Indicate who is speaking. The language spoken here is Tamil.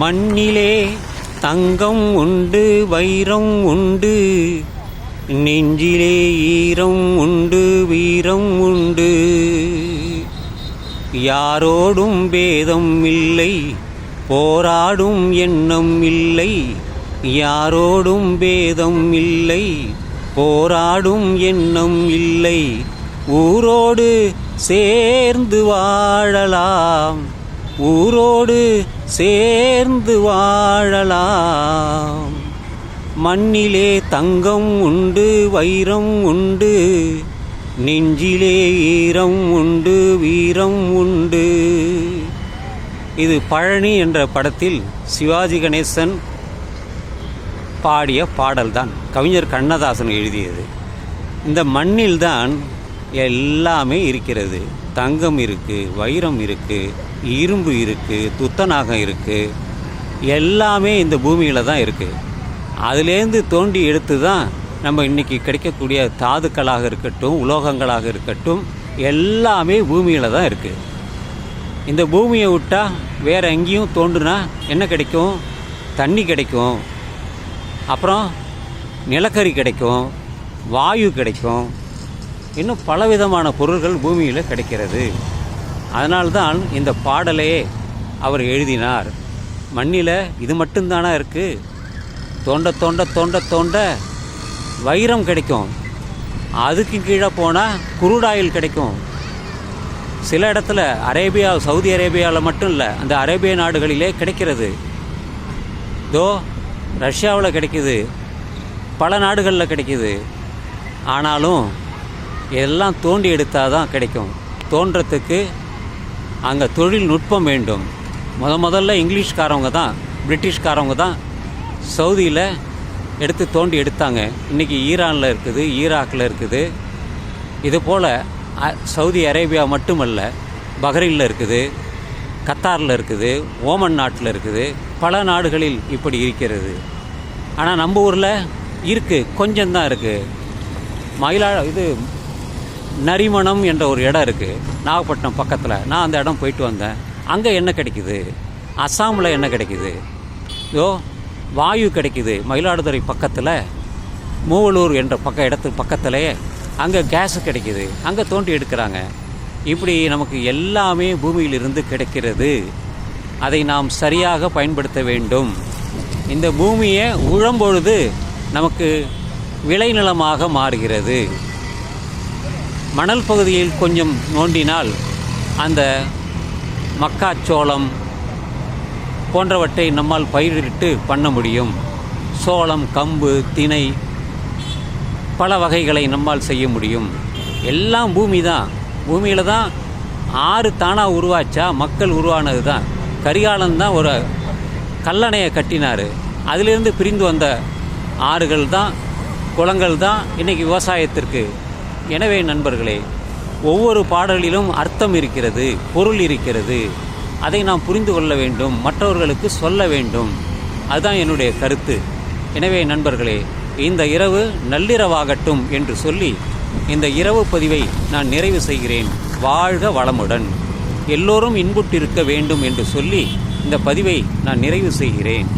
Speaker 1: மண்ணிலே தங்கம் உண்டு, வைரம் உண்டு, நெஞ்சிலே ஈரம் உண்டு, வீரம் உண்டு. யாரோடும் பேதம் இல்லை, போராடும் எண்ணம் இல்லை. யாரோடும் பேதம் இல்லை, போராடும் எண்ணம் இல்லை. ஊரோடு சேர்ந்து வாழலாம், ஊரோடு சேர்ந்து வாழலாம். மண்ணிலே தங்கம் உண்டு, வைரம் உண்டு, நெஞ்சிலே ஈரம் உண்டு, வீரம் உண்டு. இது பழனி என்ற படத்தில் சிவாஜி கணேசன் பாடிய பாடல்தான், கவிஞர் கண்ணதாசன் எழுதியது. இந்த மண்ணில்தான் எல்லாமே இருக்கிறது. தங்கம் இருக்குது, வைரம் இருக்குது, இரும்பு இருக்குது, துத்தநாகம் இருக்குது. எல்லாமே இந்த பூமியில் தான் இருக்குது. அதுலேருந்து தோண்டி எடுத்து தான் நம்ம இன்றைக்கி கிடைக்கக்கூடிய தாதுக்களாக இருக்கட்டும், உலோகங்களாக இருக்கட்டும், எல்லாமே பூமியில் தான் இருக்குது. இந்த பூமியை விட்டால் வேறு எங்கேயும் தோண்டுனா என்ன கிடைக்கும்? தண்ணி கிடைக்கும், அப்புறம் நிலக்கரி கிடைக்கும், வாயு கிடைக்கும், இன்னும் பலவிதமான பொருள்கள் பூமியில் கிடைக்கிறது. அதனால்தான் இந்த பாடலையே அவர் எழுதினார். மண்ணில் இது மட்டும்தானா இருக்குது? தோண்ட தோண்ட தோண்ட தோண்ட வைரம் கிடைக்கும், அதுக்கு கீழே போனால் குரூடாயில் கிடைக்கும். சில இடத்துல அரேபியா, சவுதி அரேபியாவில் மட்டும் இல்லை, அந்த அரேபிய நாடுகளிலே கிடைக்கிறது. தோ ரஷ்யாவில் கிடைக்குது, பல நாடுகளில் கிடைக்குது. ஆனாலும் எல்லாம் தோண்டி எடுத்தால் தான் கிடைக்கும். தோன்றத்துக்கு அங்கே தொழில்நுட்பம் வேண்டும். முதல்ல இங்கிலீஷ்காரவங்க தான், பிரிட்டிஷ்காரவங்க தான் சவுதியில் எடுத்து தோண்டி எடுத்தாங்க. இன்றைக்கி ஈரானில் இருக்குது, ஈராக்கில் இருக்குது. இது போல் சவுதி அரேபியா மட்டுமல்ல, பஹ்ரைனில் இருக்குது, கத்தாரில் இருக்குது, ஓமன் நாட்டில் இருக்குது, பல நாடுகளில் இப்படி இருக்கிறது. ஆனால் நம்ம ஊரில் இருக்குது, கொஞ்சம்தான் இருக்குது. இது நரிமணம் என்ற ஒரு இடம் இருக்குது, நாகப்பட்டினம் பக்கத்தில். நான் அந்த இடம் போயிட்டு வந்தேன். அங்கே என்ன கிடைக்குது? அஸ்ஸாமில் என்ன கிடைக்குது? வாயு கிடைக்குது. மயிலாடுதுறை பக்கத்தில் மூவலூர் என்ற இடத்துக்கு பக்கத்திலே அங்கே கேஸு கிடைக்குது, அங்கே தோண்டி எடுக்கிறாங்க. இப்படி நமக்கு எல்லாமே பூமியிலிருந்து கிடைக்கிறது. அதை நாம் சரியாக பயன்படுத்த வேண்டும். இந்த பூமியை உழும்பொழுது நமக்கு விளைநிலமாக மாறுகிறது. மணல் பகுதியில் கொஞ்சம் நோண்டினால் அந்த மக்காச்சோளம் போன்றவற்றை நம்மால் பயிரிட்டு பண்ண முடியும். சோளம், கம்பு, திணை, பல வகைகளை நம்மால் செய்ய முடியும். எல்லாம் பூமி தான். பூமியில் தான் ஆறு தானாக உருவாச்சா? மக்கள் உருவானது தான். கரிகாலன் தான் ஒரு கல்லணையை கட்டினார். அதிலிருந்து பிரிந்து வந்த ஆறுகள் தான், குளங்கள் தான் இன்றைக்கி விவசாயத்திற்கு. எனவே நண்பர்களே, ஒவ்வொரு பாடலிலும் அர்த்தம் இருக்கிறது, பொருள் இருக்கிறது. அதை நாம் புரிந்து கொள்ள வேண்டும், மற்றவர்களுக்கு சொல்ல வேண்டும். அதுதான் என்னுடைய கருத்து. எனவே நண்பர்களே, இந்த இரவு நள்ளிரவாகட்டும் என்று சொல்லி இந்த இரவு பதிவை நான் நிறைவு செய்கிறேன். வாழ்க வளமுடன், எல்லோரும் இன்புற்றிருக்க வேண்டும் என்று சொல்லி இந்த பதிவை நான் நிறைவு செய்கிறேன்.